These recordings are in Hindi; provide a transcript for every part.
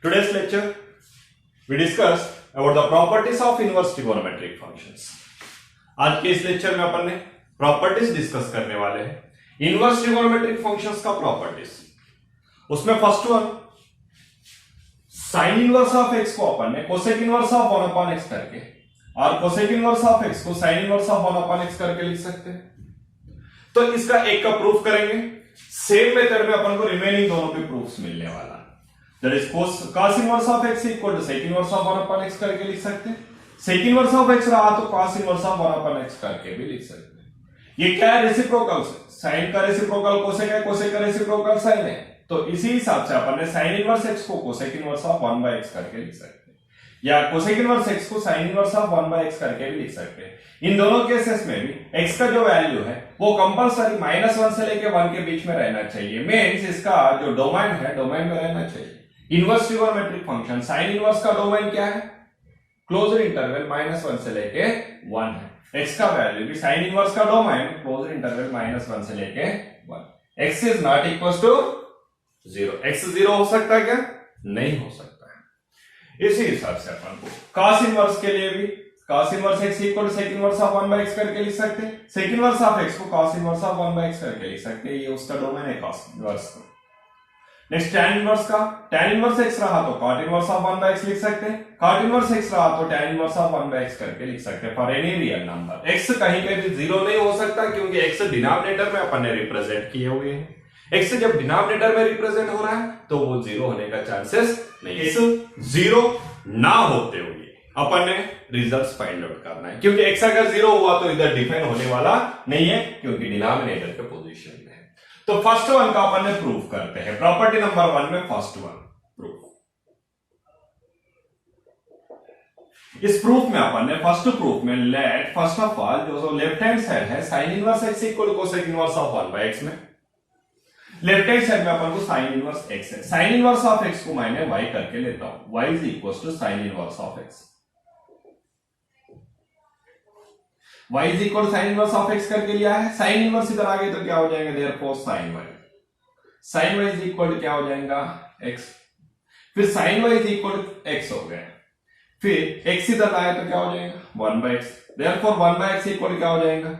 Today's lecture, we discussed about the properties of inverse trigonometric functions. आज के इस लेक्चर में अपन ने प्रॉपर्टीज डिस्कस करने वाले हैं इनवर्स ट्रिगोनोमेट्रिक फंक्शंस का प्रॉपर्टीज। उसमें first one sine inverse of x को अपन ने cosec inverse of 1 upon x करके और कोसेक इनवर्स ऑफ एक्स को sine inverse of 1 upon x करके लिख सकते हैं। तो इसका एक का प्रूफ करेंगे, सेम मेथड में अपन को रिमेनिंग दोनों के प्रूफ्स मिलने वाला। That is cos inverse of x equal to sec inverse of 1 upon x करके लिख सकते हैं। सेक इनवर्स ऑफ x रहा तो cos inverse of 1 upon x करके भी लिख सकते हैं। ये क्या है? रेसिप्रोकल। साइन का रेसिप्रोकल कोसेक है, कोसेक का रेसिप्रोकल साइन है। तो इसी हिसाब से अपन ने साइन इनवर्स x को cosec inverse of 1 by x करके लिख सकते हैं, या कोसेक इनवर्स x को sine inverse of 1 by x करके भी लिख सकते हैं। इन दोनों केसेस में भी x का जो वैल्यू है वो कंपलसरी -1 से लेके 1 के बीच में रहना चाहिए। मींस इसका जो डोमेन है डोमेन में रहना चाहिए। Inverse trigonometric function sine inverse का डोमेन क्या है? क्लोज्ड इंटरवल -1 से लेके 1 है। x का वैल्यू भी साइन इनवर्स का डोमेन क्लोज्ड इंटरवल -1 से लेके 1। x is not equal to 0। x 0 हो सकता है क्या? नहीं हो सकता है। इसी हिसाब से अपन को cos इनवर्स के लिए भी cos inverse x equal to sec inverse of 1 by x करके लिख सकते हैं। सेक इनवर्स ऑफ x को cos inverse of 1 by x करके लिख सकते हैं। ये उसका डोमेन है cos इनवर्स का। नेक्स्ट tan इनवर्स का, tan इनवर्स x रहा तो cot inverse of 1 by x लिख सकते हैं। cot इनवर्स x रहा तो tan inverse of 1 by x करके लिख सकते हैं for any real number. x कहीं पे भी 0 नहीं हो सकता क्योंकि x डिनोमिनेटर में अपन ने रिप्रेजेंट किए हुए हैं। x जब डिनोमिनेटर में रिप्रेजेंट हो रहा है तो वो 0 होने का चांसेस नहीं है। x 0 ना होते हुए अपन ने रिजल्ट्स फाइंड आउट करना है, क्योंकि x अगर 0 हुआ तो इधर डिफाइन होने वाला नहीं है क्योंकि डिनोमिनेटर के पोजीशन में है। तो फर्स्ट वन का अपन ने प्रूफ करते हैं। प्रॉपर्टी नंबर 1 में फर्स्ट वन प्रूफ। इस प्रूफ में अपन ने फर्स्ट प्रूफ में लेट फर्स्ट ऑफ ऑल जो लेफ्ट हैंड साइड है sine inverse x equal cosec inverse of 1 by x में लेफ्ट हैंड साइड में अपन को साइन इनवर्स x है। साइन इनवर्स ऑफ x को मैंने y करके लेता हूं। y is equal to sine inverse of x। y is equal sine inverse of x करके लिया है। साइन इनवर्स इधर आ गए तो क्या हो जाएगा? Therefore sine y। Sine y is equal क्या हो जाएगा? x। फिर sine y is equal x हो गया। फिर x इधर आए तो क्या हो जाएगा? 1 by x। Therefore 1 by x equal क्या हो जाएगा?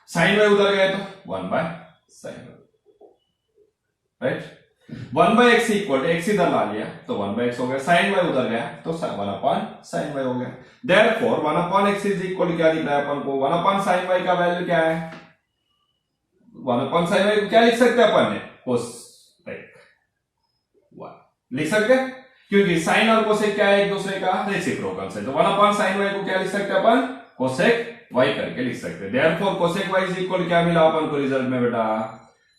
साइन y उधर गए तो 1 by sine y, right. 1 by x equal x इधर ला लिया तो 1 बाय x हो गया। साइन y उधर गया तो 1 अपॉन साइन y हो गया। Therefore 1 upon x is equal क्या दिख रहा है अपन को? 1 अपॉन साइन y का वैल्यू क्या है? 1 अपॉन साइन y को क्या लिख सकते हैं अपन ने? कोसेक 1 लिख सकते हैं, क्योंकि साइन और कोसेक क्या है? एक दूसरे का रेसिप्रोकल है। तो 1 अपॉन साइन y को क्या लिख सकते हैं अपन? कोसेक y करके लिख सकते हैं। Therefore cosec y is equal क्या मिला अपन को रिजल्ट में बेटा?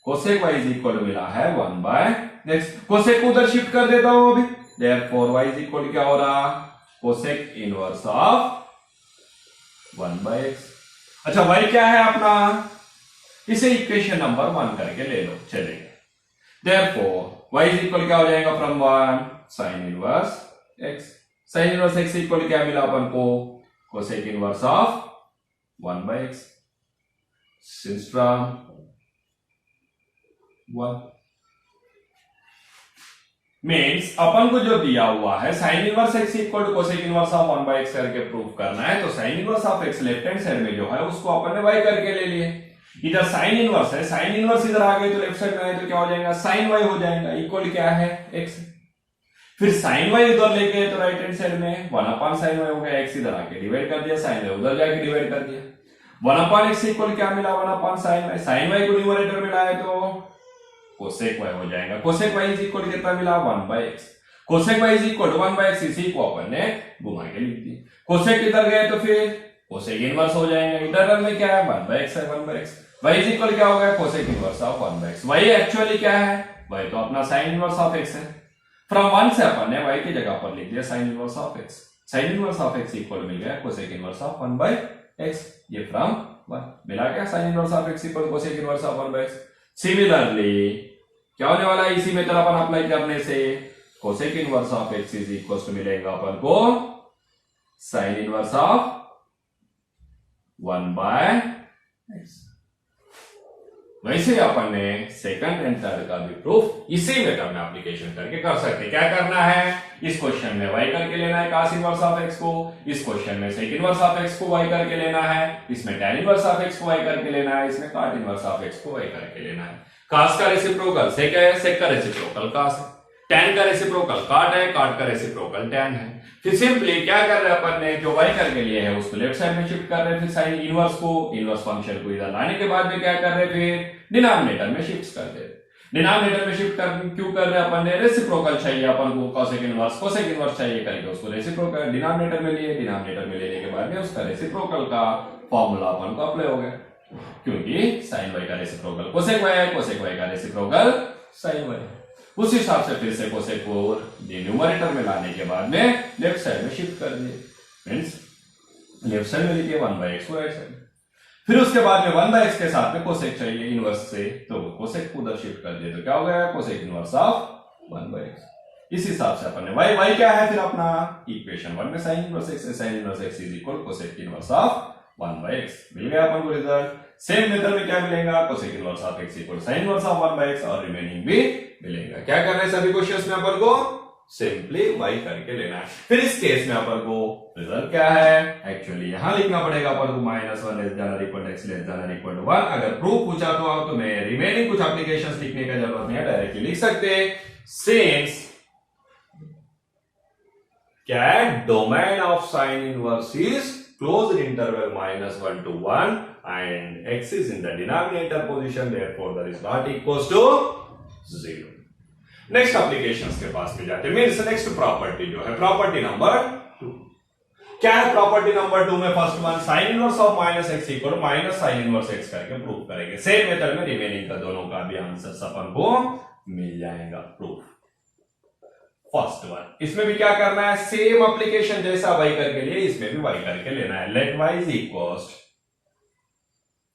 कोसेक y इज इक्वल मिला है 1 बाय। नेक्स्ट कोसेक को उधर शिफ्ट कर देता हूं अभी। देयरफॉर y इज इक्वल क्या हो रहा? Cosec inverse of 1 by x। अच्छा y क्या है अपना? इसे इक्वेशन नंबर 1 करके ले लो, चलेगा। देयरफॉर y इज इक्वल क्या हो जाएगा? From 1 sine inverse x। Sine inverse x equal क्या मिला अपन को? Cosec inverse of 1 by x since from 1 means अपन को जो दिया हुआ है sine inverse x equal to cosec inverse of 1 by x करके प्रूफ करना है। तो sine inverse of x left hand side में जो है उसको अपन ने y करके ले लिए। इधर साइन इनवर्स है, साइन इनवर्स इधर आ गए तो लेफ्ट साइड में आए तो क्या हो जाएगा? साइन y हो जाएगा इक्वल क्या है? x। फिर साइन y उधर लेके तो राइट हैंड साइड में 1 अपॉन साइन y हो गया। x इधर आके डिवाइड कर दिया, साइन y उधर जाके डिवाइड कर दिया। 1 अपॉन x इक्वल क्या मिला? 1 upon sine y। Sine y को न्यूमरेटर में लाए तो कोसेक y हो जाएगा। कोसेक y इज इक्वल कितना मिला? 1 by x। Cosec y is equal 1 by x, इसी को अपन ने घुमा के लिख दिया। कोसेक इधर गए तो फिर कोसेक इनवर्स हो जाएगा। इंटरवल में क्या है? 1 बाय x है। 1 by x y is equal क्या हो गया? Cosec inverse of 1 by x। y actually क्या है? y तो अपना साइन इनवर्स ऑफ x है। फ्रॉम 1 से अपन ने y की जगह पर लिख दिया sine inverse of x। Sine inverse of x equal मिल गया cosec inverse of 1 by x। ये फ्रॉम 1 मिला क्या? Sine inverse of x equal cosec inverse of 1 by x। Similarly क्या होने वाला है? इसी मेथड अपन अप्लाई करने से cosec inverse of x is equal to मिलेगा अपन को sine inverse of 1 by x। वैसे ही अपन ने सेकंड एंड थर्ड का भी प्रूफ इसी मेथड में एप्लीकेशन करके कर सकते। क्या करना है, इस क्वेश्चन में y करके लेना है cos इनवर्स ऑफ x को, इस क्वेश्चन में sec इनवर्स ऑफ x को y करके लेना है, इसमें tan इनवर्स ऑफ x को y करके लेना है, इसमें cot इनवर्स ऑफ x को y करके लेना है। cos का रेसिप्रोकल sec है, sec का रेसिप्रोकल cos है, tan का रेसिप्रोकल cot है, cot का रेसिप्रोकल tan है। फिर सिंपली क्या कर रहे हैं अपन ने, जो y करके लिए है उसको लेफ्ट साइड में शिफ्ट कर रहे हैं, फिर साइन इनवर्स को, इनवर्स फंक्शन को इधर लाने के बाद में क्या कर रहे हैं, फिर डिनोमिनेटर में शिफ्ट कर दे। डिनोमिनेटर में शिफ्ट कर क्यों कर रहे हैं अपन ने, रेसिप्रोकल चाहिए अपन को, कोसेक इनवर्स चाहिए करके उसको रेसिप्रोकल डिनोमिनेटर में लिए, डिनोमिनेटर में लेने के बाद में उसका रेसिप्रोकल का फॉर्मूला अपन को अप्लाई हो गया, क्योंकि साइन y का रेसिप्रोकल कोसेक y है, कोसेक y का रेसिप्रोकल साइन y। उस हिसाब से फिर से कोसेक को न्यूमरेटर में लाने के बाद में लेफ्ट साइड में शिफ्ट कर दिए, मींस लेफ्ट साइड में लिखिए 1/x को राइट साइड। फिर उसके बाद में 1/x के साथ में कोसेक चाहिए इनवर्स से, तो कोसेक को उधर शिफ्ट कर दिए, तो क्या हो गया, कोसेक इनवर्स ऑफ 1/x। इस हिसाब से अपन ने y क्या है, फिर अपना इक्वेशन 1 में sin inverse x, sin inverse x is equal cosec inverse of 1/x मिल गया अपन को रिजल्ट। सेम मेथड में क्या मिलेगा, cosec inverse of x equal sin inverse of 1/x और रिमेनिंग भी मिलेगा। क्या करना है सभी क्वेश्चंस में अपन को सिंपली y करके लेना है। फिर इस केस में अपन को रिजल्ट क्या है, एक्चुअली यहां लिखना पड़ेगा अपन को -1 लेस देन और equal to x less than और इक्वल टू 1। अगर प्रूफ पूछा तो मैं रिमेनिंग कुछ एप्लीकेशंस लिखने की जरूरत नहीं है, डायरेक्टली लिख सकते सिंस क्या है, domain of sine inverse is closed interval -1 to 1 and x is in the denominator position, therefore there is not equals to 0। Next applications के पास में जाते हैं, मींस नेक्स्ट प्रॉपर्टी जो है प्रॉपर्टी नंबर 2। क्या है प्रॉपर्टी नंबर 2 में, first one sine inverse of -x equal minus sine inverse x करके प्रूफ करेंगे। सेम मेथड में रिमेनिंग का दोनों का भी आंसर अपन को मिल जाएगा प्रूफ। फर्स्ट वन, इसमें भी क्या करना है, सेम एप्लीकेशन जैसा y करके लिए इसमें भी y करके लेना है। Let y is equals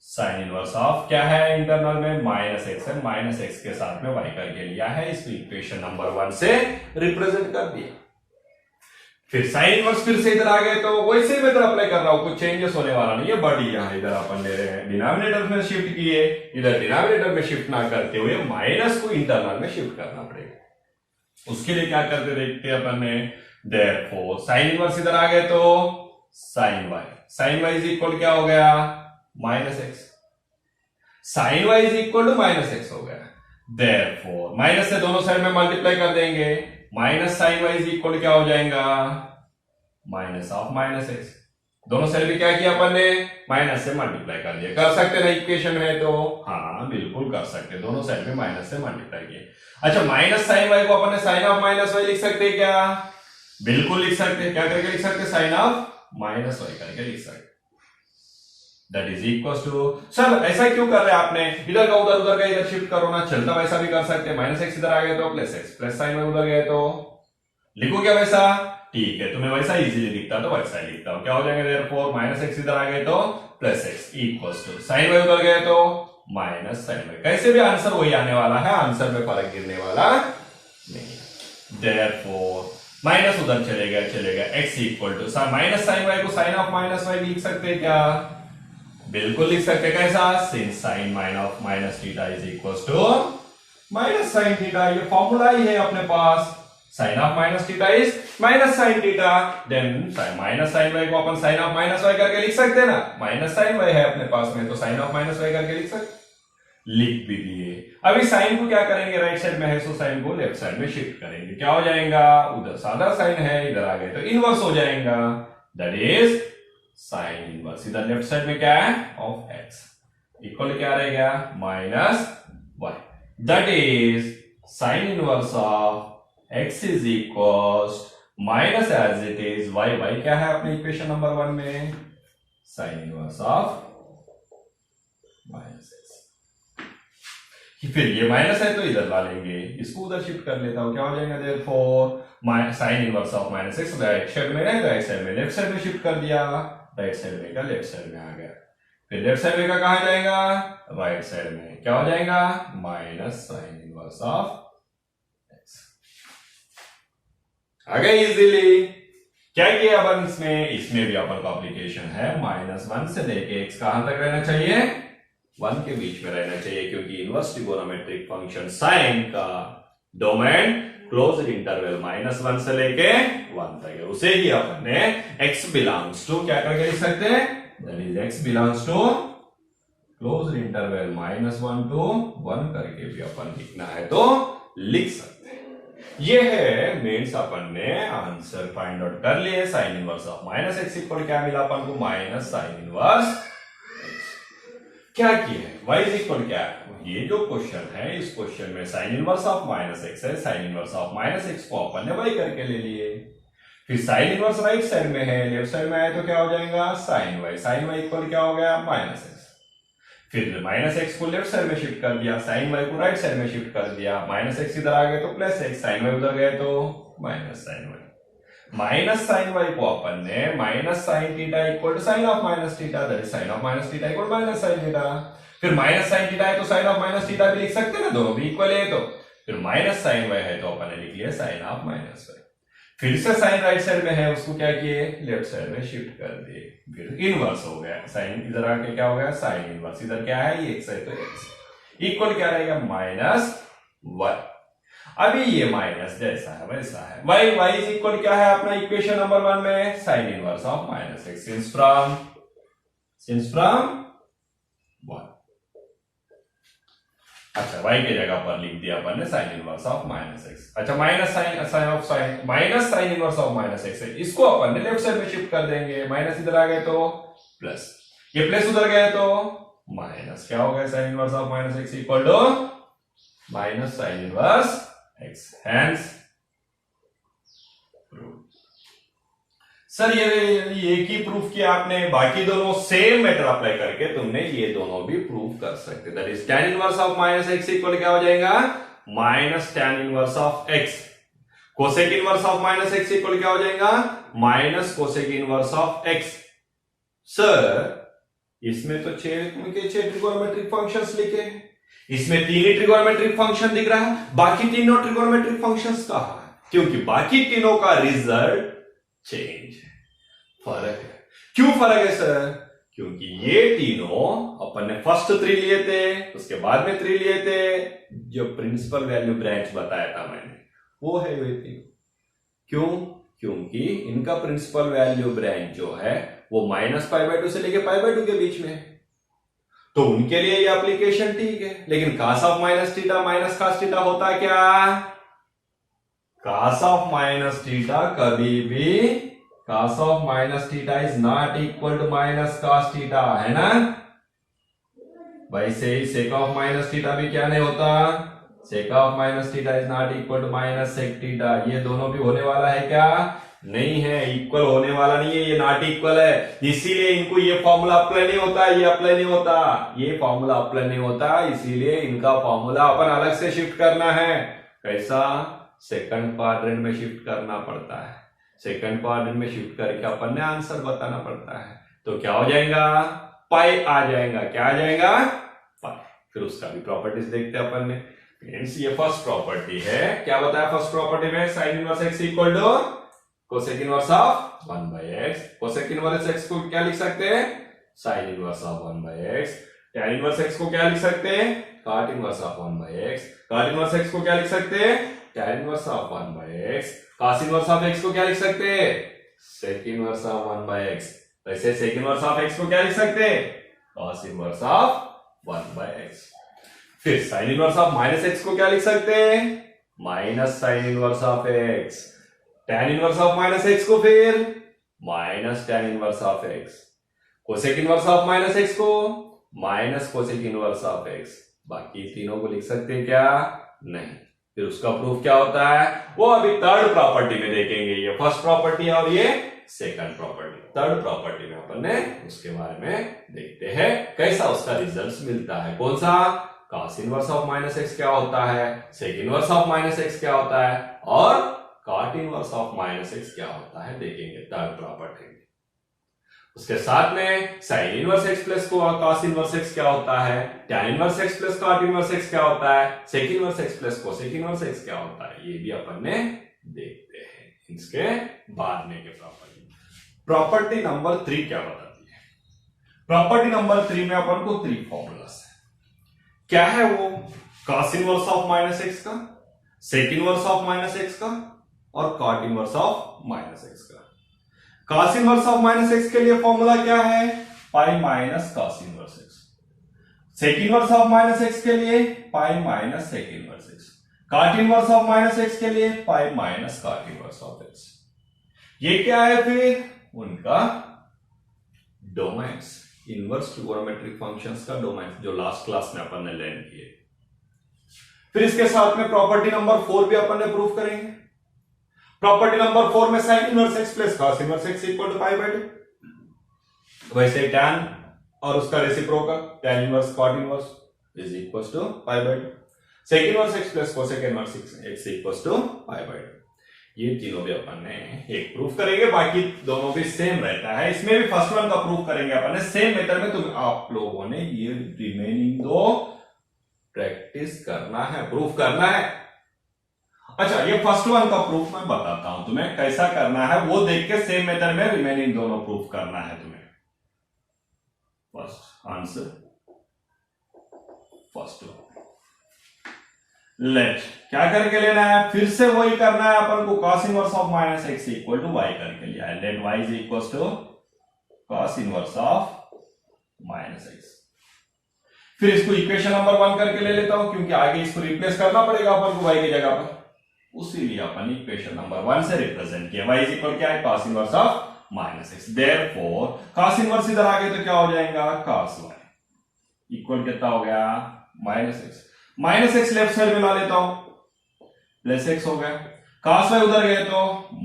sine inverse of क्या है इंटरनल में -x है, -x के साथ में y करके लिया है, इसको इक्वेशन नंबर 1 से रिप्रेजेंट कर दिया। फिर साइन इनवर्स फिर से इधर आ गए, तो वैसे मैं इधर अप्लाई कर रहा हूं, कुछ चेंजेस होने वाला नहीं है, बट यहां इधर अपन ले रहे हैं डिनोमिनेटर में शिफ्ट किए, इधर डिनोमिनेटर में शिफ्ट ना करते हुए माइनस को इंटरनल में शिफ्ट करना पड़ेगा। उसके लिए क्या करते देखते हैं अपन ने, देयरफॉर साइन इनवर्स इधर आ गए तो साइन y इज इक्वल क्या हो गया, -x। साइन y is equal to -x हो गया, देयरफॉर माइनस से दोनों साइड में मल्टीप्लाई कर देंगे, minus sine y is equal क्या हो जाएगा, माइनस ऑफ -x। दोनों साइड भी क्या किया अपन ने, माइनस से मल्टीप्लाई कर दिया। कर सकते ना इक्वेशन में, तो हाँ बिल्कुल कर सकते, दोनों साइड में माइनस से मल्टीप्लाई किए। अच्छा, माइनस साइन y को अपन ने साइन ऑफ -y लिख सकते हैं क्या, बिल्कुल लिख सकते हैं। क्या करके लिख सकते हैं, साइन ऑफ -y करके लिख सकते, that is equal to. Sir ऐसा क्यों कर रहे हैं आपने, इधर का उधर का इधर शिफ्ट करो ना, चलता वैसा भी कर सकते हैं। -x इधर आ गया तो +x, प्लस साइन y उधर गए तो लिखो क्या वैसा, ठीक है, तुम्हें वैसा इजीली दिखता तो वैसा ही लिखता हूं। क्या हो जाएगा, देयरफॉर -x इधर आ गए तो +x equals to sine y उधर गए तो माइनस साइन y। कैसे भी आंसर वही आने वाला है, आंसर में फर्क गिरने वाला नहीं। देयरफॉर माइनस उधर चलेगा x equal to minus sine y को साइन ऑफ -y लिख सकते हैं क्या, बिल्कुल लिख सकते हैं। कैसा, since sine minus theta is equals to minus sine theta, ये फॉर्मूला ही है अपने पास। Sine of minus theta is minus sine theta, then minus sine y को अपन साइन ऑफ -y करके लिख सकते हैं ना, माइनस साइन y है अपने पास में, तो साइन ऑफ -y करके लिख सकते, लिख भी दिए। अभी साइन को क्या करेंगे, राइट साइड में है सो साइन को लेफ्ट साइड में शिफ्ट करेंगे। क्या हो जाएगा, उधर सादा साइन है, इधर आ गए तो इनवर्स हो जाएगा, दैट इज साइन इनवर्स। इधर लेफ्ट साइड में क्या है, ऑफ x इक्वल क्या रहेगा, -y, that is sine inverse of x is equals minus as it is y क्या है अपने इक्वेशन नंबर 1 में, साइन इनवर्स ऑफ -x। फिर ये माइनस है तो इधर ला लेंगे, इसको उधर शिफ्ट कर लेता हूं, क्या हो जाएगा, therefore sign inverse of -x right side में रहेगा, राइट साइड में लेफ्ट साइड में शिफ्ट कर दिया, राइट साइड में का लेफ्ट साइड में आ गया। फिर लेफ्ट साइड में का कहां जाएगा, राइट साइड में, क्या हो जाएगा, minus sine inverse of x आ गया इजीली। क्या किया अपन इसमें भी अपन का एप्लीकेशन है, -1 से लेके x कहां तक रहना चाहिए, 1 के बीच में रहना चाहिए, क्योंकि इनवर्स ट्रिगोनोमेट्रिक फंक्शन साइन का डोमेन क्लोज्ड इंटरवल -1 से लेके 1 तक है। उसे ही अपन ने x बिलोंग्स टू क्या करके लिख सकते हैं, that is x belongs to closed interval -1 to 1 करके भी अपन लिखना है तो लिख सकते हैं। ये है मीन्स अपन ने आंसर फाइंड आउट कर लिए। Sign inverse of -x equal क्या मिला अपन को, माइनस साइन इनवर्स क्या किया है, y इज इक्वल क्या है, ये जो क्वेश्चन है इस क्वेश्चन में साइन इनवर्स ऑफ -x है, साइन इनवर्स ऑफ -x को अपन ने y करके ले लिए। फिर साइन इनवर्स राइट साइड में है, लेफ्ट साइड में आए तो क्या हो जाएगा sine y, sine y equal क्या हो गया -x। फिर -x को लेफ्ट साइड में शिफ्ट कर दिया, साइन y को राइट साइड में शिफ्ट कर दिया, -x इधर आ गए तो +x, साइन y उधर गए तो -sin y। Minus sine y को अपन ने minus sine theta equal to sine of minus theta, that is sine of minus theta equal minus sine theta. फिर माइनस साइन थीटा है तो साइन ऑफ माइनस थीटा भी लिख सकते हैं ना, दोनों भी इक्वल है तो। फिर माइनस साइन y है तो अपन ने लिख लिया साइन ऑफ माइनस y। फिर से साइन राइट साइड में है, उसको क्या किए लेफ्ट साइड में शिफ्ट कर दिए, फिर इनवर्स हो गया, साइन इधर आके क्या हो गया साइन इनवर्स, इधर क्या है ये x है तो x इक्वल क्या रहेगा -1। अभी ये माइनस जैसा है वैसा है, y इज इक्वल क्या है अपना इक्वेशन नंबर 1 में sine inverse of -x since from 1। अच्छा y की जगह पर लिख दिया अपन ने साइन इनवर्स ऑफ -x। अच्छा minus sine inverse of -x है, इसको अपन ने लेफ्ट साइड में शिफ्ट कर देंगे, माइनस इधर आ गए तो प्लस, ये प्लस उधर गए तो माइनस, क्या हो गया sine inverse of -x equal to minus sine inverse x, hence sir ये एक ही प्रूफ किया आपने, बाकी दोनों सेम मेथड अप्लाई करके तुमने ये दोनों भी प्रूफ कर सकते, that is tan inverse of -x equal क्या हो जाएगा minus tan inverse of x, cosec inverse of -x equal क्या हो जाएगा minus cosec inverse of x। Sir इसमें तो 6 ट्रिगोनोमेट्रिक फंक्शंस लिखे हैं, इसमें 3 ही ट्रिगोनोमेट्रिक फंक्शन दिख रहा है, बाकी तीनों ट्रिगोनोमेट्रिक फंक्शंस कहां है, क्योंकि बाकी तीनों का रिजल्ट चेंज है, फर्क है। क्यों फर्क है सर, क्योंकि ये तीनों अपन ने फर्स्ट 3 लिए थे, उसके बाद में 3 लिए थे, जो प्रिंसिपल वैल्यू ब्रांच बताया था मैंने वो है ये तीनों। क्यों, क्योंकि इनका प्रिंसिपल वैल्यू ब्रांच जो है वो -π/2 से लेके π/2 के बीच में है, तो उनके लिए ये एप्लीकेशन ठीक है। लेकिन cos of minus theta minus cos theta होता है क्या, cos ऑफ माइनस थीटा कभी भी cos of minus theta is not equal to minus cos theta, है ना। वैसे ही sec ऑफ माइनस थीटा भी क्या नहीं होता, sec of minus theta is not equal to minus sec theta, ये दोनों भी होने वाला है क्या, नहीं है, इक्वल होने वाला नहीं है, ये नॉट इक्वल है, इसीलिए इनको ये फॉर्मूला अप्लाई नहीं होता, ये अप्लाई नहीं होता, ये फॉर्मूला अप्लाई नहीं होता, इसीलिए इनका फॉर्मूला अपन अलग से शिफ्ट करना है। कैसा, सेकंड क्वाड्रेंट में शिफ्ट करना पड़ता है, सेकंड क्वाड्रेंट में शिफ्ट करके अपन ने आंसर बताना पड़ता है, तो क्या हो जाएगा पाई आ जाएगा, क्या आ जाएगा पाई। फिर उसका भी प्रॉपर्टीज देखते हैं अपन ने। ये फर्स्ट प्रॉपर्टी है, क्या बताया फर्स्ट प्रॉपर्टी में, sine inverse x equal to cosec inverse of 1/x, cosec inverse x को क्या लिख सकते हैं sine inverse of 1/x, tan inverse x को क्या लिख सकते हैं cot inverse of 1/x, cot inverse x को क्या लिख सकते हैं tan inverse of 1/x, cos inverse of x को क्या लिख सकते हैं sec इनवर्स ऑफ 1/x, वैसे sec इनवर्स ऑफ x को क्या लिख सकते हैं cos इनवर्स ऑफ 1/x। फिर sin इनवर्स ऑफ -x को क्या लिख सकते हैं minus sine inverse of x, tan inverse of -x को फिर minus tan inverse of x, cosec inverse of -x को minus cosec inverse of x, बाकी तीनों को लिख सकते हैं क्या नहीं। फिर उसका प्रूफ क्या होता है वो अभी थर्ड प्रॉपर्टी में देखेंगे, ये फर्स्ट प्रॉपर्टी और ये सेकंड प्रॉपर्टी, थर्ड प्रॉपर्टी में अपन ने उसके बारे में देखते हैं कैसा उसका रिजल्ट मिलता है। कौन सा, cos इनवर्स ऑफ -x क्या होता है, sec इनवर्स ऑफ -x क्या होता है, और cot इनवर्स ऑफ -x क्या होता है, देखेंगे थर्ड प्रॉपर्टी में। उसके साथ में sin inverse x plus cos inverse x क्या होता है, tan inverse x plus cot inverse x क्या होता है, sec inverse x plus cosec inverse x क्या होता है, ये भी अपन ने देखते हैं इसके बाद में के प्रॉपर्टी। प्रॉपर्टी नंबर 3 क्या बताती है, प्रॉपर्टी नंबर 3 में अपन को 3 फॉर्मूलास है, क्या है वो? cos inverse of minus x का, sec inverse of minus x का और cot inverse of minus x का। cos inverse of minus x के लिए फॉर्मूला क्या है? Pi minus cos inverse x. Sec inverse of minus x के लिए pi minus sec inverse x. Cot inverse of minus x के लिए pi minus cot inverse of x. ये क्या है फिर? उनका डोमेन्स, इनवर्स ट्रिगोनोमेट्रिक फंक्शंस का डोमेन्स, जो लास्ट क्लास में अपन ने लर्न किए। फिर इसके साथ में प्रॉपर्टी नंबर 4 भी अपन ने प्रूव करेंगे। प्रॉपर्टी नंबर 4 में sine inverse x plus cos inverse x equal to pi by 2। वैसे टैन और उसका reciprocal tan inverse cot inverse is equal to pi by 2। Sec inverse x plus cosec inverse x equal to pi by 2। ये तीनों भी अपन ने एक प्रूफ करेंगे, बाकी दोनों भी सेम रहता है। इसमें भी फर्स्ट वन का प्रूफ करेंगे अपन ने सेम मेथड में। तो आप लोगों ने ये रिमेनिंग दो प्रैक्टिस करना है, प्रूफ करना है। अच्छा, ये फर्स्ट वन का प्रूफ मैं बताता हूं तुम्हें कैसा करना है, वो देख के सेम मेथड में रिमेनिंग दोनों प्रूफ करना है तुम्हें। First answer, first one. Let क्या करके लेना है? फिर से वही करना है अपन को, cos inverse of minus x equal to y करके लिया है। Let y is equal to cos inverse of minus x. फिर इसको इक्वेशन नंबर 1 करके ले लेता हूं, क्योंकि आगे इसको रिप्लेस करना पड़ेगा अपन को y की जगह पर। उसीलिए अपन इक्वेशन नंबर 1 से रिप्रेजेंट किया। y इज इक्वल क्या है? cos inverse of minus x. Therefore cos inverse इधर आ गए तो क्या हो जाएगा? cos y इक्वल कितना हो गया? Minus x. Minus x left side में ला लेता हूं, प्लस एक्स हो गया। cos y उधर गए तो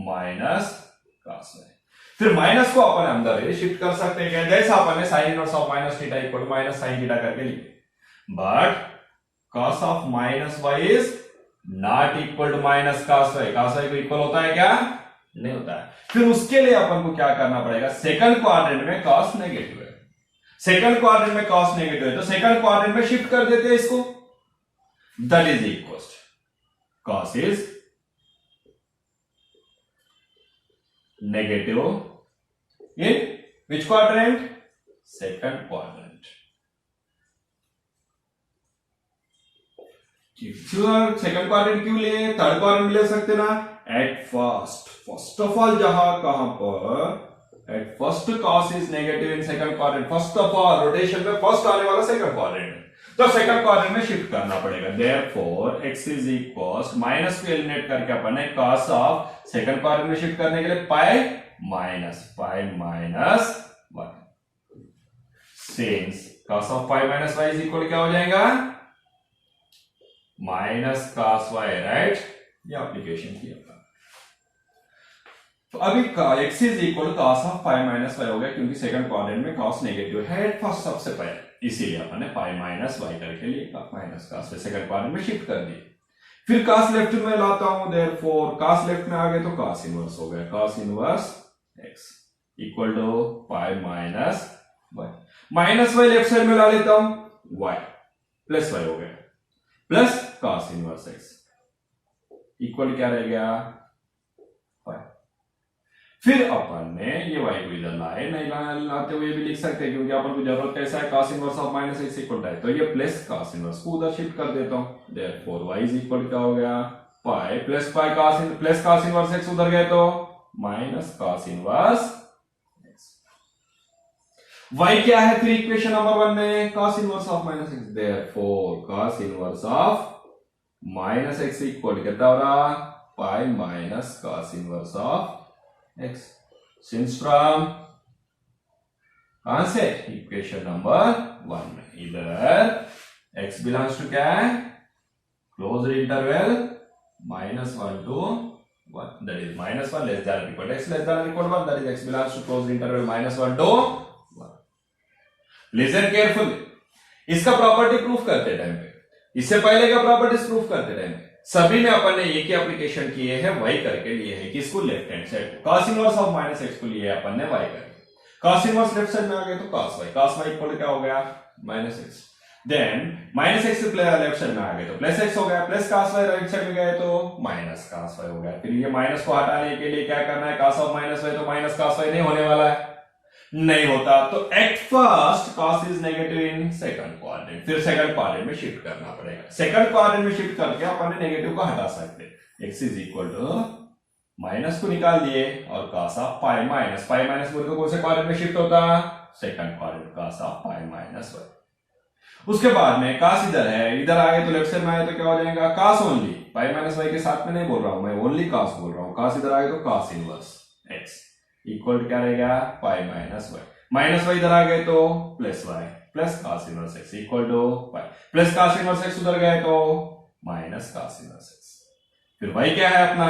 माइनस cos y। फिर माइनस को अपन अंदर शिफ्ट कर सकते हैं, जैसा अपन ने sine inverse of minus theta equal minus sine theta करके लिए। But cos of minus y is not equal to minus cos y। cos y को इक्वल होता है क्या? नहीं होता है। फिर उसके लिए अपन को क्या करना पड़ेगा? सेकंड क्वाड्रेंट में cos नेगेटिव है, सेकंड क्वाड्रेंट में cos नेगेटिव है, तो सेकंड क्वाड्रेंट में शिफ्ट कर देते हैं इसको। That is equals to cos is negative in which quadrant? Second quadrant. Second quadrant क्यों ले? थर्ड क्वाड्रेंट ले सकते ना। एट फर्स्ट ऑफ ऑल, जहां कहां पर at first cos is negative in second quadrant. First of all rotation में फर्स्ट आने वाला सेकंड क्वाड्रेंट, तो सेकंड क्वाड्रेंट में शिफ्ट करना पड़ेगा। Therefore x is equals minus को एलिमिनेट करके अपन ने cos ऑफ सेकंड क्वाड्रेंट में शिफ्ट करने के लिए pi minus 1। Since cos of pi minus y is equal क्या हो जाएगा? Minus cos y, right? ये एप्लीकेशन किया था। तो अभी x is equal cos of pi minus y हो गया, क्योंकि सेकंड क्वाड्रेंट में cos नेगेटिव है फर्स्ट सबसे पहले, इसीलिए अपन ने पाई माइनस y करके लिए माइनस cos सेकंड क्वाड्रेंट में शिफ्ट कर दिए। फिर cos लेफ्ट में लाता हूं, देयरफॉर cos लेफ्ट में आ गए तो cos इनवर्स हो गया। cos inverse x equal to pi minus y। Minus y left side में ला लेता हूं, y प्लस y हो गया, plus cos inverse x equal क्या रह गया? फिर अपन ने ये y को इधर लाए, नहीं लाते हुए भी लिख सकते हैं, क्योंकि अपन को जरूरत कैसा है? cos inverse of minus x equal है, तो ये प्लस cos इनवर्स को उधर शिफ्ट कर देता हूं। देयरफॉर y इज इक्वल क्या हो गया? Pi plus pi cos inverse x उधर गए तो minus cos inverse x। y क्या है फिर इक्वेशन नंबर 1 में? cos inverse of minus x. Therefore cos inverse of minus x equal कितना हो रहा? पाई minus cos inverse of x। Since from कहां से? इक्वेशन नंबर 1 में। इधर x बिलोंग्स टू क्या है? Closed interval -1 to 1, that is -1 less than or equal to x less than or equal to 1, that is x belongs to closed interval -1 to 1। Listen carefully, इसका प्रॉपर्टी प्रूफ करते टाइम पे, इससे पहले का प्रॉपर्टीज प्रूफ करते टाइम पे सभी में अपन ने एक ही एप्लीकेशन किए हैं, y करके लिए है। किसको? Left hand side. cos inverse of minus x को लिए अपन ने y करके। cos इनवर्स लेफ्ट साइड में आ गए तो cos y इक्वल क्या हो गया? Minus x. Then minus x left side में आ गए तो प्लस एक्स हो गया, plus cos y right side में गए तो माइनस cos y हो गया। फिर ये माइनस को हटाने के लिए क्या करना है? cos ऑफ माइनस y, तो माइनस cos y नहीं होने वाला है। नहीं होता। तो at first cos is negative in second quadrant, फिर सेकंड क्वाड्रेंट में शिफ्ट करना पड़ेगा। सेकंड क्वाड्रेंट में शिफ्ट करके अपन नेगेटिव को हटा सकते, x is equal to minus को निकाल दिए और cos ऑफ पाई माइनस बोल के कौन से क्वाड्रेंट में शिफ्ट होता, second quadrant, cos of pi minus y। उसके बाद में cos इधर है, इधर आ गए तो लेफ्ट साइड में आए तो क्या हो जाएगा, cos ओनली, पाई माइनस y के साथ में नहीं बोल रहा हूं मैं, ओनली cos बोल रहा हूं। cos इधर आ गए तो cos इनवर्स x इक्वल क्या रहेगा, पाई माइनस y इधर आ गए तो plus y plus cos inverse x equal to pi, plus cos inverse x उधर गए तो माइनस cos इनवर्स x। फिर y क्या है अपना,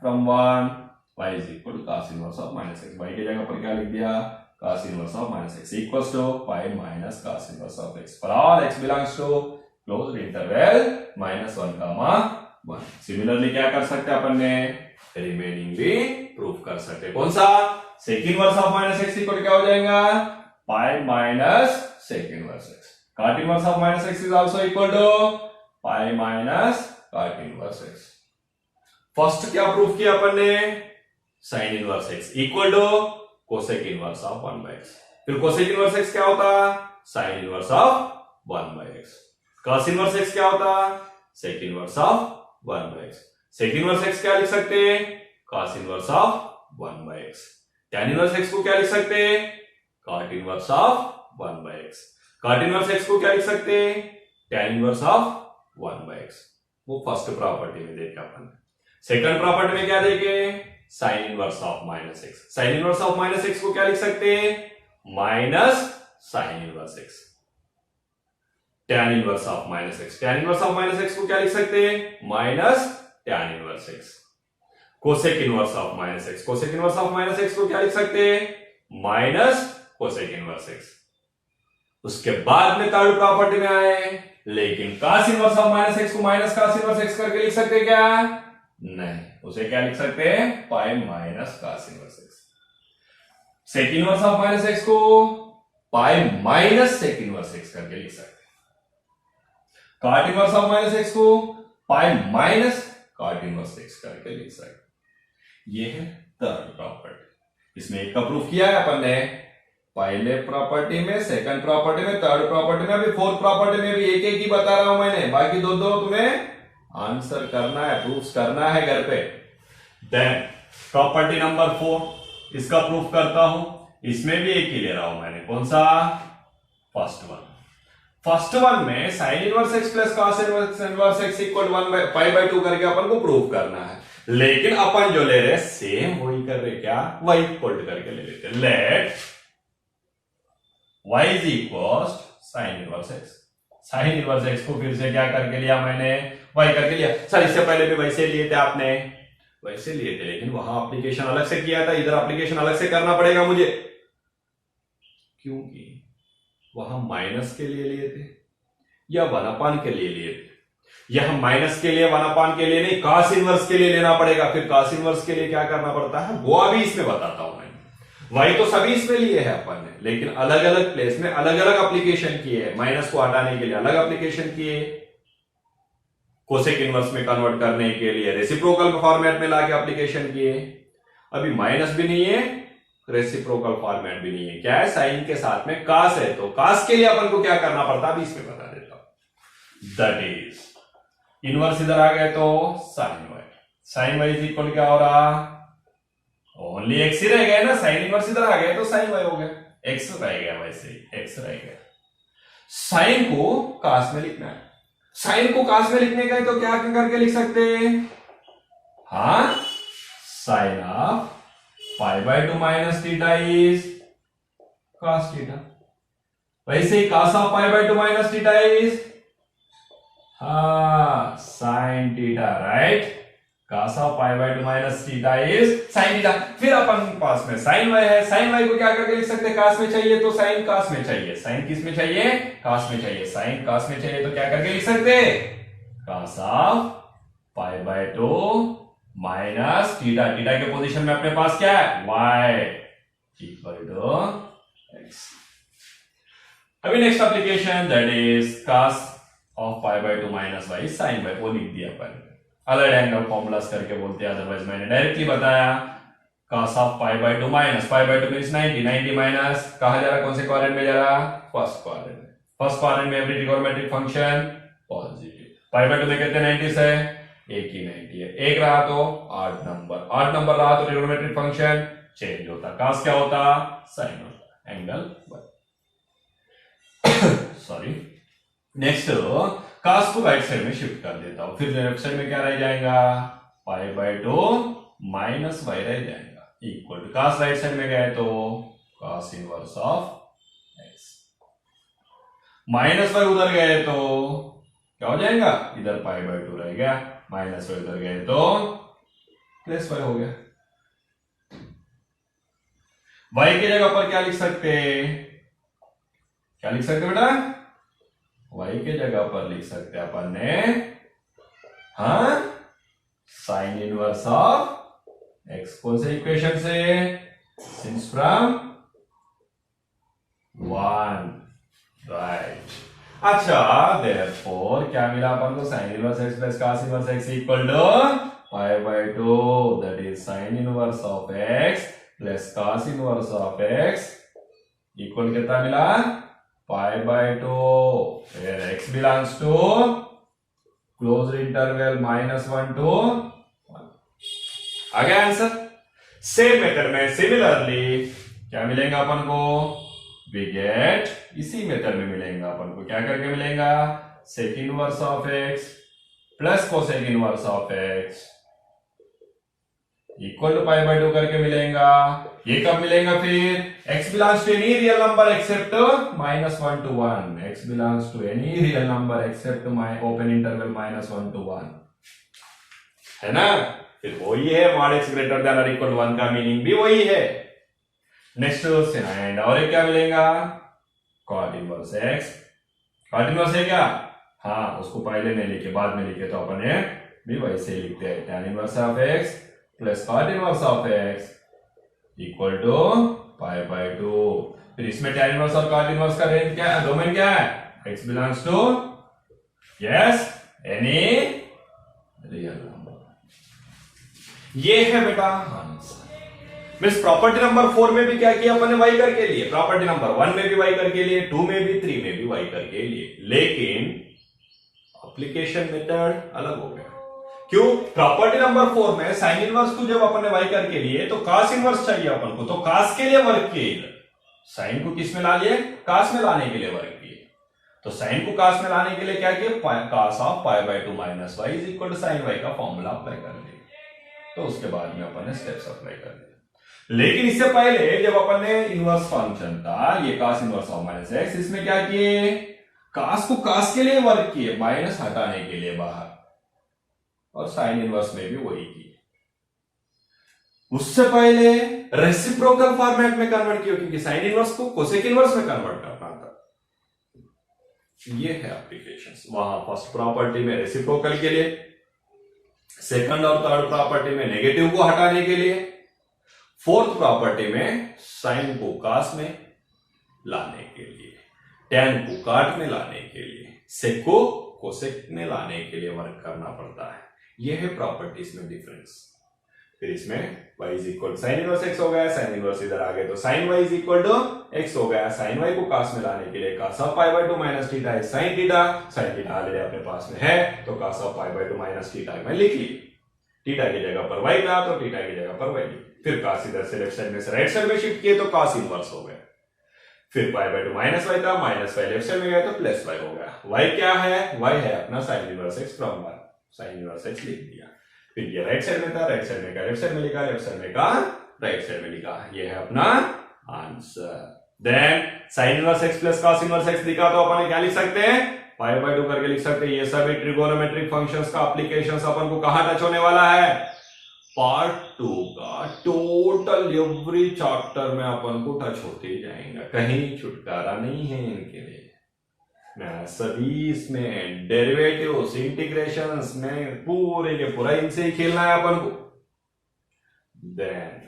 from 1 y is equal to cos inverse of minus x, y की जगह पर क्या लिख दिया, cos inverse of minus x equals to pi minus cos inverse of x for all x belongs to closed interval -1, 1। Similarly क्या कर सकते हैं अपन ने, रिमेनिंग भी प्रूफ कर सकते हैं। कौन सा, sec inverse of minus x equal क्या हो जाएगा, pi minus sec inverse x। cot inverse of minus x is also equal to pi minus cot inverse x। First क्या प्रूफ किया अपन ने, sin inverse x equal to cosec inverse of 1 by x। फिर कोसेक इनवर्स x क्या होता, sine inverse of 1 by x। cos inverse x क्या होता, sec inverse of 1 by x। Sec inverse x क्या लिख सकते हैं, cos inverse of 1 by x। tan inverse x को क्या लिख सकते हैं, cot inverse of 1 by x। cot inverse x को क्या लिख सकते हैं, tan inverse of 1 by x। वो फर्स्ट प्रॉपर्टी में देखे अपन। सेकंड प्रॉपर्टी में क्या देखे, sign inverse of minus x. Sine inverse of minus x को क्या लिख सकते हैं, minus sine inverse x. Tan inverse of minus x, tan inverse of minus x को क्या लिख सकते हैं, minus tan inverse x. Cosec inverse of minus x, cosec inverse of minus x को क्या लिख सकते हैं, माइनस कोसेक इनवर्स एक्स। उसके बाद में थर्ड प्रॉपर्टी में आए, लेकिन cos inverse of minus x को माइनस cos इनवर्स एक्स करके लिख सकते हैं क्या, नहीं, उसे क्या लिख सकते हैं, pi minus cos inverse x. Sec inverse of minus x को pi minus sec inverse x करके लिख सकते हैं। cot inverse of minus x को pi minus cot inverse x करके लिख सकते हैं। ये है थर्ड प्रॉपर्टी। इसमें एक का प्रूफ किया है अपन ने, पहले प्रॉपर्टी में, सेकंड प्रॉपर्टी में, थर्ड प्रॉपर्टी में, अभी फोर्थ प्रॉपर्टी में भी एक एक ही बता रहा हूं मैंने, बाकी दो दो तुम्हें आंसर करना है, प्रूफ करना है घर पे। देन प्रॉपर्टी नंबर 4, इसका प्रूफ करता हूं। इसमें भी एक ही ले रहा हूं मैंने, कौन सा, फर्स्ट वन। फर्स्ट वन में sine inverse x plus cos inverse x equal 1/2 करके अपन को प्रूफ करना है। लेकिन अपन जो ले रहे सेम वही कर रहे, क्या, वही फोल्ड करके ले लेते। Let y is equal sine inverse x. Sine inverse x को फिर से क्या करके लिया मैंने, y करके लिया। सर इससे पहले भी वैसे लिए थे आपने, वैसे लिए थे, लेकिन वहां एप्लीकेशन अलग से किया था, इधर एप्लीकेशन अलग से करना पड़ेगा मुझे, क्योंकि वहां माइनस के लिए थे या 1/, के लिए थे। यह माइनस के लिए, 1/, के लिए नहीं, cos इनवर्स के लिए लेना पड़ेगा। फिर cos इनवर्स के लिए क्या करना पड़ता है, वो अभी इसमें बताता हूं मैं। वही तो सभी इसमें लिए है अपन ने, लेकिन अलग अलग प्लेस में अलग अलग एप्लीकेशन किए। माइनस को हटाने के लिए अलग एप्लीकेशन किए, कोसेक इनवर्स में कन्वर्ट करने के लिए रेसिप्रोकल फॉर्मेट में लाके एप्लीकेशन किए। अभी माइनस भी नहीं है, रेसिप्रोकल फॉर्मेट भी नहीं है, क्या है, साइन के साथ में cos है, तो cos के लिए अपन को क्या करना पड़ता है, अभी इसमें बता देता हूं। दैट इज इनवर्स इधर आ गए तो sine y, sine y is equal क्या हो रहा, ओनली x ही रह गया ना, साइन इनवर्स इधर आ गया तो साइन y हो गया, x रह गया, वैसे ही x रह गया। साइन को cos में लिखना है, साइन को cos में लिखने का है तो क्या करके लिख सकते हैं, हाँ, sine of π/2 minus theta is cos theta. वैसे ही cos of π/2 minus theta is, हाँ, sine theta, right. cos of π/2 minus theta is sine theta. फिर अपन पास में साइन y है, साइन y को क्या करके लिख सकते हैं, cos में चाहिए तो साइन cos में चाहिए, साइन किस में चाहिए, cos में चाहिए, साइन cos में चाहिए तो क्या करके लिख सकते हैं, cos of π/2 minus theta. Theta के पोजीशन में अपने पास क्या है, y इक्वल टू x। अभी next application, that is cos of π/2 minus y sine y, वो लिख दिया अपन, अलग एंगल फॉर्मूलास करके बोलते हैं, अदरवाइज मैंने डायरेक्टली बताया cos of pi by 2 minus pi by 2 means 90, 90 minus कहां जा रहा, कौन से क्वाड्रेंट में जा रहा, फर्स्ट क्वाड्रेंट में। फर्स्ट क्वाड्रेंट में every trigonometric function positive. Pi by 2 में कितने 90 है, एक ही 90 है, एक रहा तो ऑड नंबर, ऑड नंबर रहा तो ट्रिगोनोमेट्रिक फंक्शन चेंज होता, cos क्या होता, sin होता, एंगल सॉरी। नेक्स्ट cos को राइट साइड में शिफ्ट कर देता हूं, फिर लेफ्ट साइड में क्या रह जाएगा, पाई बाय 2 माइनस वाई रह जाएगा, equal to cos right side में गए तो cos inverse of x, minus y उधर गए तो क्या हो जाएगा, इधर पाई बाय 2 रह गया, माइनस वाई उधर गए तो प्लस वाई हो गया। y की जगह पर क्या लिख सकते, क्या लिख सकते बेटा, y की जगह पर लिख सकते अपन ने, हाँ, साइन इनवर्स ऑफ x, कौन से इक्वेशन से, सिंस फ्रॉम 1, राइट। अच्छा, देयरफॉर क्या मिला अपन को, sine inverse x plus cos inverse x equal to pi by 2, that is sine inverse of x plus cos inverse of x equal कितना मिला, पाई बाय 2, फिर x belongs to close interval -1 to 1। आ गया आंसर। सेम मेथड में सिमिलरली क्या मिलेगा अपन को, वी गेट, इसी मेथड में मिलेगा अपन को, क्या करके मिलेगा, sec inverse of x plus cosec inverse of x equal to pi by 2 करके मिलेगा। ये कब मिलेगा फिर, x belongs to any real number except -1 to 1, x belongs to any real number except open interval -1 to 1, है ना, फिर वही है mod x ग्रेटर देन और इक्वल टू 1 का मीनिंग भी वही है। नेक्स्ट एंड और एक क्या मिलेगा, cot inverse x, cot inverse है क्या, हाँ, उसको पहले नहीं लिखे बाद में लिखे तो अपन ये भी वैसे ही लिखते हैं, tan inverse of x plus cot inverse of x equal to pi by 2। फिर इसमें tan इनवर्स और cot इनवर्स का रेंज क्या है, डोमेन क्या है, x belongs to, yes, any real number. ये है बेटा आंसर। मींस प्रॉपर्टी नंबर 4 में भी क्या किया अपन ने, y करके लिए, प्रॉपर्टी नंबर 1 में भी y करके लिए, 2 में भी, 3 में भी y करके लिए, लेकिन एप्लीकेशन मेथड अलग हो गया। क्यों, प्रॉपर्टी नंबर 4 में साइन इनवर्स को जब अपन ने y करके लिए तो cos इनवर्स चाहिए अपन को, तो cos के लिए वर्क किए, साइन को किस में ला लिए, cos में लाने के लिए वर्क किए, तो साइन को cos में लाने के लिए क्या किए, cos of pi by 2 minus y is equal to sine y का फॉर्मूला अप्लाई कर दिया, तो उसके बाद में अपन ने स्टेप्स अप्लाई कर दिए। लेकिन इससे पहले जब अपन ने इनवर्स फंक्शन था, ये cos inverse of minus x, इसमें क्या किए, cos को cos के लिए वर्क किए, माइनस हटाने के लिए बाहर, और साइन इनवर्स में भी वही किए। उससे पहले रेसिप्रोकल फॉर्मेट में कन्वर्ट किया, क्योंकि साइन इनवर्स को कोसेक इनवर्स में कन्वर्ट करना था। ये है एप्लीकेशंस। वहां फर्स्ट प्रॉपर्टी में रेसिप्रोकल के लिए, सेकंड और थर्ड प्रॉपर्टी में नेगेटिव को हटाने के लिए, फोर्थ प्रॉपर्टी में साइन को cos में लाने के लिए, tan को cot में लाने के लिए, sec को कोसेक में लाने के लिए वर्क करना पड़ता है। यह है प्रॉपर्टीज में डिफरेंस। फिर इसमें y is equal sine inverse x हो गया, साइन इनवर्स इधर आ गए तो sine y is equal to x हो गया, साइन y को cos में लाने के लिए cos of pi by 2 minus theta is sine theta, sine theta already अपने पास में है तो cos of pi by 2 minus theta मैं लिख ली, थीटा की जगह पर y था तो थीटा की जगह पर y लिख, फिर cos इधर से लेफ्ट साइड में से राइट साइड में शिफ्ट किए तो cos इनवर्स हो गया, फिर पाई बाय 2 माइनस y था, माइनस y लेफ्ट साइड में गया तो प्लस y हो गया। y क्या है, y है अपना sine inverse x from 1, sine inverse x लिख दिया। फिर ये राइट साइड में था, राइट साइड में का लेफ्ट साइड में लिखा, लेफ्ट साइड में का राइट साइड में लिखा, ये है अपना answer. Then sine inverse x plus cos inverse x दिखा तो अपन क्या लिख सकते हैं, पाई बाय 2 करके लिख सकते हैं। ये सभी ट्रिगोनोमेट्रिक फंक्शंस का एप्लीकेशंस अपन को कहां टच होने वाला है, पार्ट 2 का टोटल एवरी चैप्टर में अपन को टच होते ही जाएंगे, कहीं छुटकारा नहीं है इनके लिए। मैं सभी इसमें डेरिवेटिव्स, इंटीग्रेशंस में पूरे के पूरा इनसे ही खेलना है अपन को। देन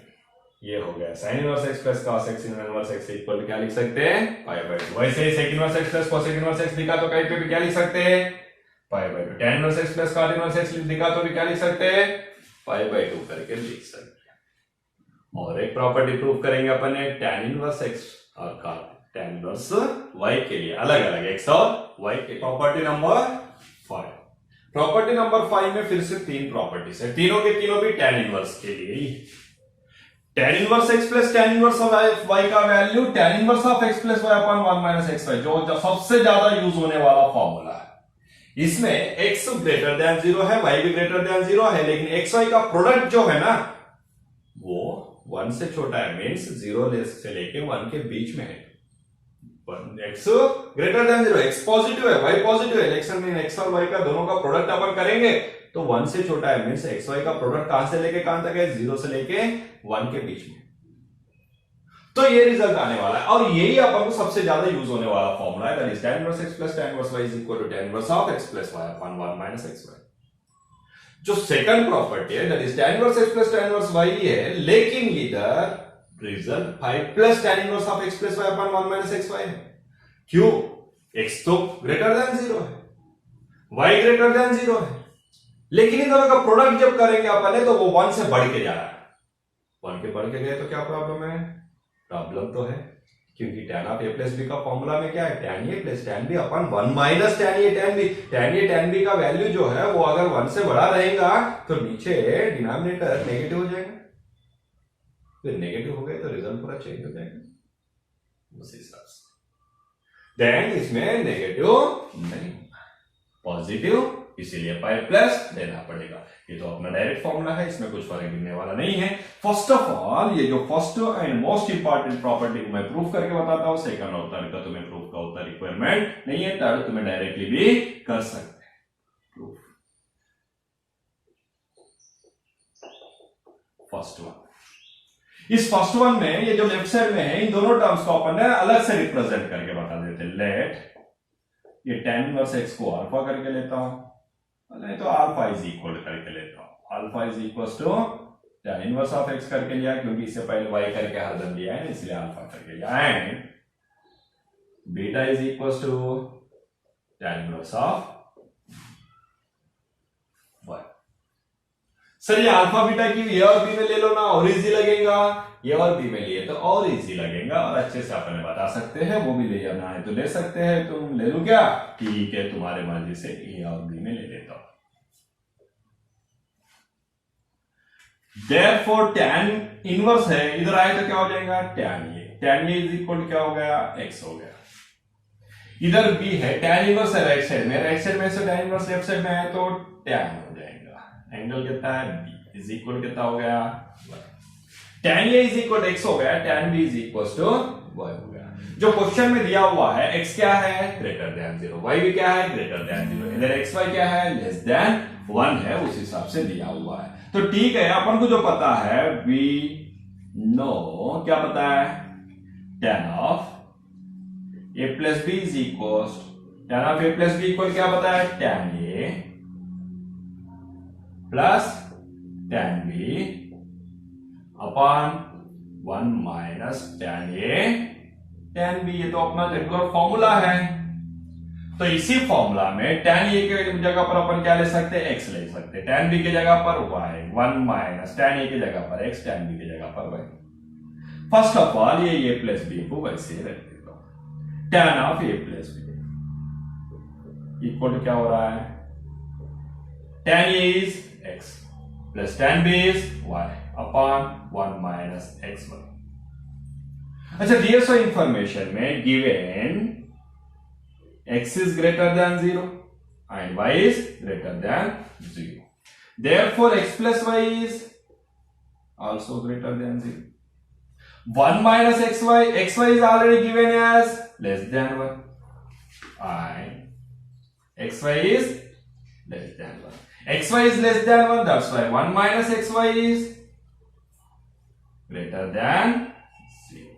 ये हो गया sine inverse x plus cos x inverse x equal to क्या लिख सकते हैं, पाई बाय 2। वैसे ही sec inverse x plus cos inverse x दिखा तो कहीं पे भी क्या लिख सकते हैं, pi by 2। tan inverse x plus cot inverse x दिखा तो भी क्या लिख सकते हैं, पाई बाय 2 करके लिख सकते हैं। और एक प्रॉपर्टी प्रूव करेंगे अपन ने tan इनवर्स x और tan इनवर्स y के लिए, अलग अलग x और y के। Property number 5। प्रॉपर्टी नंबर 5 में फिर से 3 प्रॉपर्टीज है, तीनों के तीनों भी tan इनवर्स के लिए ही। tan inverse x plus tan inverse y का value tan inverse of x plus y upon 1 minus xy, जो सबसे ज्यादा यूज होने वाला फॉर्मूला है। इसमें x ग्रेटर देन 0 है, y भी ग्रेटर देन 0 है, लेकिन xy का प्रोडक्ट जो है ना वो 1 से छोटा है, मीन्स 0 से लेके 1 के बीच में है। x greater than 0, x positive है, y पॉजिटिव है, लेकिन x और y का दोनों का प्रोडक्ट अपन करेंगे तो 1 से छोटा है, मीन्स xy का प्रोडक्ट कहां से लेके कहां तक है, 0 से लेके 1 के बीच में। तो ये रिजल्ट आने वाला है और यही अपन को सबसे ज्यादा यूज होने वाला फॉर्मूला है, that is tan inverse x plus tan inverse y is equal to tan inverse of x plus y upon 1 minus xy। जो सेकंड प्रॉपर्टी है that is tan inverse x plus tan inverse y है, लेकिन इधर result 5 plus tan inverse of x plus y upon 1 minus xy है। क्यों? x तो ग्रेटर देन 0 है, y ग्रेटर देन 0 है, लेकिन इन दोनों का प्रोडक्ट जब करेंगे अपन ने तो वो 1 से बढ़ के जा रहा है। 1 के बढ़ के गए तो क्या प्रॉब्लम है? प्रॉब्लम तो है, क्योंकि tan of a plus b का फॉर्मूला में क्या है, tan a plus tan b upon 1 minus tan a tan b। tan a tan b का वैल्यू जो है वो अगर 1 से बड़ा रहेगा तो नीचे डिनोमिनेटर नेगेटिव हो जाएगा, फिर नेगेटिव हो गए तो रिजल्ट पूरा चेंज हो जाएगा उस हिसाब से। देन इसमें नेगेटिव नहीं, पॉजिटिव, इसीलिए 5 प्लस देना पड़ेगा। ये तो अपना डायरेक्ट फॉर्मूला है, इसमें कुछ फर्क गिरने वाला नहीं है। फर्स्ट ऑफ ऑल ये जो first and most important property मैं प्रूफ करके बताता हूं, सेकंड और थर्ड का तुम्हें प्रूफ का उतना रिक्वायरमेंट नहीं है, थर्ड तुम्हें डायरेक्टली भी कर सकते हैं प्रूफ। फर्स्ट वन, इस फर्स्ट वन में ये जो लेफ्ट साइड में है इन दोनों टर्म्स को अपन ने अलग से रिप्रेजेंट करके बता देते। लेट ये tan इनवर्स x को अल्फा करके लेता हूं, नहीं तो अल्फा इज इक्वल करके लेता हूं। Alpha is equal to tan inverse of x करके लिया, क्योंकि इससे पहले y करके हरदम लिया है इसलिए अल्फा करके लिया, and beta is equal to tan inverse of y। Sir ये अल्फा बीटा की ए और बी में ले लो ना, और इजी लगेगा, ये और बी में लिए तो और इजी लगेगा और अच्छे से अपन बता सकते हैं। वो भी ले जाना है तो ले सकते हैं, तुम ले लो क्या? ठीक है, तुम्हारे मर्जी से ए और बी में ले लेता हूं। Therefore tan इनवर्स है, इधर आए तो क्या हो जाएगा, tan ए इज इक्वल क्या हो गया, x हो गया। इधर b है, tan इनवर्स है राइट साइड में से tan इनवर्स लेफ्ट साइड में है तो tan हो जाएगा। एंगल कितना है, b इज इक्वल कितना हो गया, tan a is equal x हो गया, tan b is equal to y हो गया। जो क्वेश्चन में दिया हुआ है x क्या है, ग्रेटर देन 0, y भी क्या है, ग्रेटर देन 0, इधर xy क्या है, लेस देन 1 है, उस हिसाब से दिया हुआ है। तो ठीक है, अपन को जो पता है वी नो, क्या पता है, tan of a plus b is equal, tan of a plus b equal क्या पता है, tan a plus tan b upon 1 minus tan a tan b। ये तो अपना रेगुलर फॉर्मूला है, तो इसी फॉर्मूला में tan a के जगह पर अपन क्या ले सकते हैं, x ले सकते हैं, tan b के जगह पर y, 1 माइनस tan a के जगह पर x, tan b के जगह पर y। फर्स्ट ऑफ ऑल ये a प्लस b को वैसे रख देता हूं, tan of a plus b equal to क्या हो रहा है, tan a is x plus tan b is y upon 1 minus xy। अच्छा, दियर सो इंफॉर्मेशन में given x is greater than 0 and y is greater than 0. Therefore, x plus y is also greater than 0. 1 minus xy is already given as less than 1 and xy is less than 1. xy is less than 1, that's why 1 minus xy is greater than 0.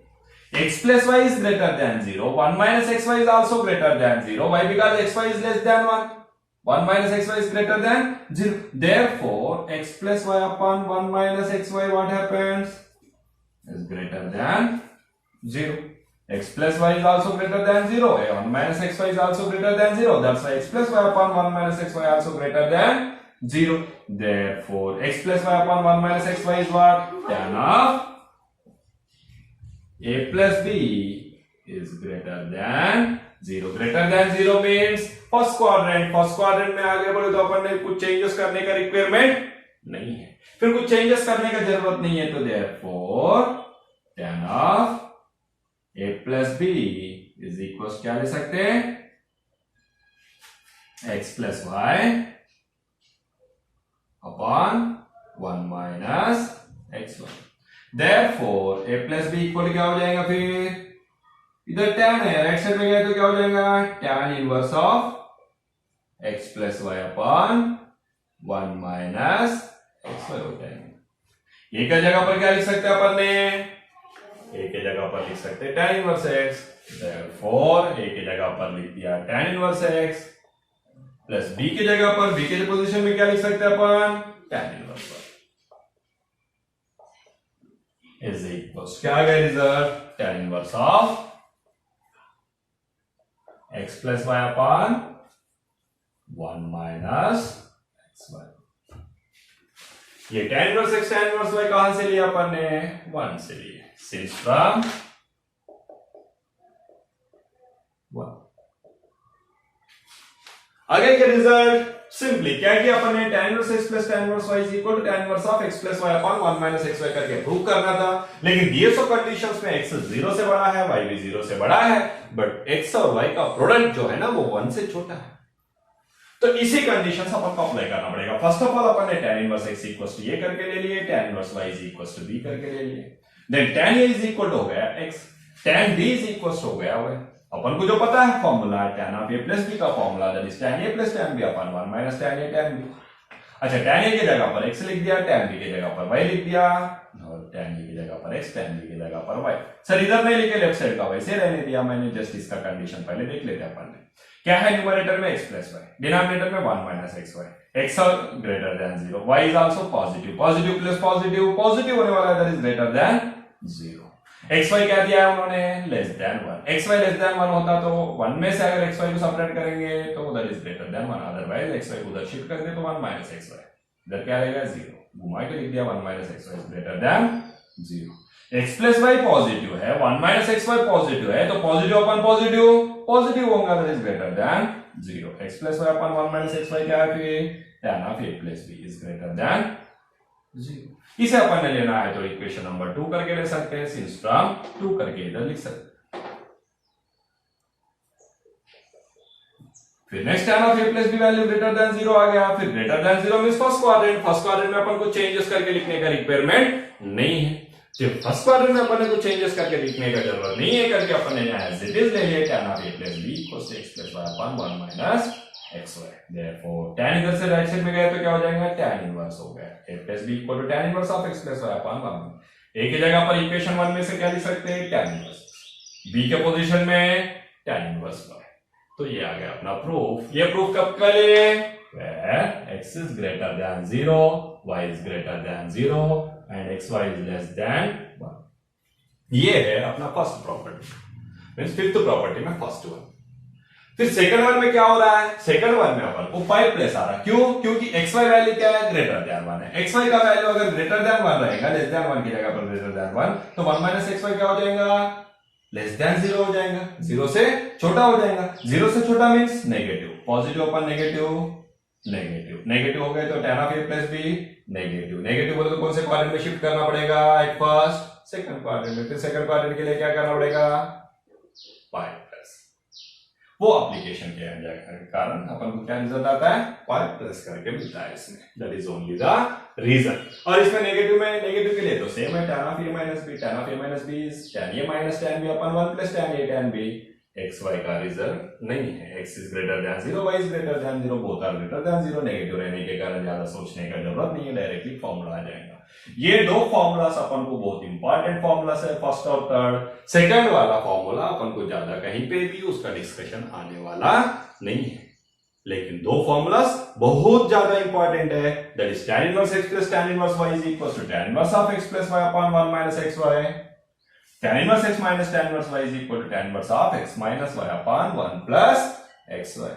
x plus y is greater than 0. 1 minus xy is also greater than 0. Why? Because xy is less than 1. 1 minus xy is greater than 0. Therefore, x plus y upon 1 minus xy, what happens? Is greater than 0. X plus y is also greater than 0. 1 minus xy is also greater than 0. That's why x plus y upon 1 minus xy also greater than 0. Therefore, x plus y upon 1 minus xy is what? Tan of a plus b is greater than 0. Greater than 0 means first quadrant में आगे बोले तो अपन ने कुछ चेंजेस करने का रिक्वायरमेंट नहीं है, फिर कुछ चेंजेस करने का जरूरत नहीं है, तो therefore tan of a plus b is equals क्या ले सकते हैं, x plus y upon 1 minus x1. Therefore a plus b equal क्या हो जाएगा, फिर इधर tan है, राइट साइड में गया तो क्या हो जाएगा, tan inverse of x plus y upon 1 minus xy हो जाएगा। एक जगह पर क्या लिख सकते हैं अपन ने, एक के जगह पर लिख सकते हैं tan इनवर्स x, therefore एक के जगह पर लिख दिया tan inverse x plus b की जगह पर, b के पोजीशन में क्या लिख सकते हैं अपन, tan inverse y is equals क्या आ गया result, tan inverse of x plus y upon 1 minus xy। ये tan inverse x tan inverse y कहां से लिया अपन ने, 1 से लिए, सिंस फ्रॉम 1। आगे के रिजल्ट सिंपली क्या किया अपन ने, tan inverse x plus tan inverse y is equal to tan inverse of x plus y upon 1 minus xy करके प्रूव करना था, लेकिन दिए सो कंडीशंस में x 0 से बड़ा है, y भी 0 से बड़ा है, बट x और y का प्रोडक्ट जो है ना वो 1 से छोटा है, तो इसी कंडीशंस अपन को अप्लाई करना पड़ेगा। फर्स्ट ऑफ ऑल अपन ने tan inverse x equals to a करके ले लिए, tan inverse y is equals to b करके ले लिए, then tan a is equal to हो गया x, tan b is equals हो गया y, अपन को जो पता है formula tan of a plus b का formula, that is tan a plus tan b upon 1 minus tan a tan b। अच्छा, tan a की जगह पर x लिख दिया, tan b की जगह पर y लिख दिया, और tan a की जगह पर x, tan b की जगह पर y। सर इधर नहीं लिखे, लेफ्ट साइड का वैसे रहने दिया मैंने, जस्ट इसका कंडीशन पहले देख लेते हैं अपन ने। क्या है, न्यूमरेटर में x प्लस y, डिनोमिनेटर में 1 minus xy, x greater than 0, y is also positive, positive plus positive, positive होने वाला है, that is greater than 0। xy क्या दिया है उन्होंने, less than 1, xy less than 1 होता तो 1 में से अगर xy को सेपरेट करेंगे तो that is greater then 1, otherwise xy को उधर शिफ्ट कर दे तो 1 माइनस xy, इधर क्या रहेगा 0, घुमा के लिख दिया 1 minus xy is greater than 0। x plus y positive है, 1 माइनस xy पॉजिटिव है, तो पॉजिटिव अपन पॉजिटिव होगा, that is greater than 0। x plus y upon 1 minus xy क्या है, फिर tan of a plus b is greater than 0। इसे अपन ने लेना है तो इक्वेशन नंबर 2 करके ले सकते हैं, सिंस फ्रॉम 2 करके इधर लिख सकते हैं। फिर next tan of a plus b value greater than 0 आ गया, फिर greater than 0 means first quadrant में अपन को चेंजेस करके लिखने का रिक्वायरमेंट नहीं है, जब फर्स्ट क्वाड्रेंट में अपन ने कुछ चेंजेस करके लिखने का जरूरत नहीं है, करके अपन ने एज इट इज ले लिया tan of a plus b equals to x plus y upon 1 minus xy। therefore tan इधर से राइट साइड में गया तो क्या हो जाएगा, tan इनवर्स हो गया, a plus b equal to tan inverse of x plus y upon 1। a की जगह पर इक्वेशन 1 में से क्या लिख सकते हैं, tan इनवर्स, b के पोजीशन में tan इनवर्स y। तो ये आ गया अपना प्रूफ। ये प्रूफ कब करें, where x is greater than 0, y is greater than 0 and xy is less than 1। ये है अपना first property, means fifth property में फर्स्ट वन। फिर सेकंड वन में क्या हो रहा है, सेकंड वन में अपन को 5 प्लस आ रहा है, क्यों, क्योंकि xy वैल्यू क्या है, ग्रेटर देन 1 है। xy का वैल्यू अगर ग्रेटर देन 1 रहेगा, लेस देन 1 की जगह पर ग्रेटर देन 1, तो 1 माइनस xy क्या हो जाएगा, लेस देन 0 हो जाएगा, 0 से छोटा हो जाएगा। 0 से छोटा मींस नेगेटिव, पॉजिटिव अपन नेगेटिव हो गए तो tan of a plus b negative बोले तो कौन से क्वाड्रेंट में शिफ्ट करना पड़ेगा, एट फर्स्ट सेकंड क्वाड्रेंट में। फिर सेकंड क्वाड्रेंट के लिए क्या करना पड़ेगा, 5 प्लस। वो एप्लीकेशन के कारण अपन को क्या रिजल्ट आता है, 5 प्लस करके मिलता है इसमें, that is only the reason. और इसमें नेगेटिव के लिए तो सेम है, tan of a minus b, tan of a minus b is tan a minus tan b upon 1 plus tan a tan b। xy का रिजल्ट नहीं है, x is greater than 0, y is greater than 0, both are greater than 0। Negative रहने के कारण ज्यादा सोचने का जरूरत नहीं है, डायरेक्टली फॉर्मूला आ जाएगा। ये दो फॉर्मूलास अपन को बहुत इंपॉर्टेंट फॉर्मूलास है, फर्स्ट और थर्ड। सेकंड वाला फॉर्मूला अपन को ज्यादा कहीं पे भी उसका डिस्कशन आने वाला नहीं है, लेकिन दो फॉर्मूलास बहुत ज्यादा इंपॉर्टेंट है, that is tan inverse x plus tan inverse y is equal to tan inverse of x plus y upon 1 minus xy। tan inverse x minus tan inverse y is equal to tan inverse of x minus y upon 1 plus xy।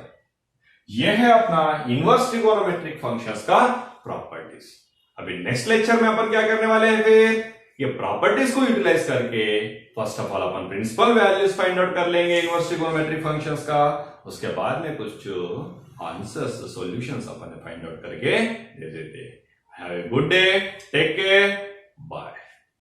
यह है अपना इनवर्स ट्रिगोनोमेट्रिक फंक्शंस का प्रॉपर्टीज। अभी नेक्स्ट लेक्चर में अपन क्या करने वाले हैं, फिर ये प्रॉपर्टीज को यूटिलाइज करके फर्स्ट ऑफ ऑल अपन प्रिंसिपल वैल्यूज फाइंड आउट कर लेंगे इनवर्स ट्रिगोनोमेट्रिक फंक्शंस का, उसके बाद में कुछ आंसर्स सॉल्यूशंस अपन फाइंड आउट करके दे देते। Have a good day, take care.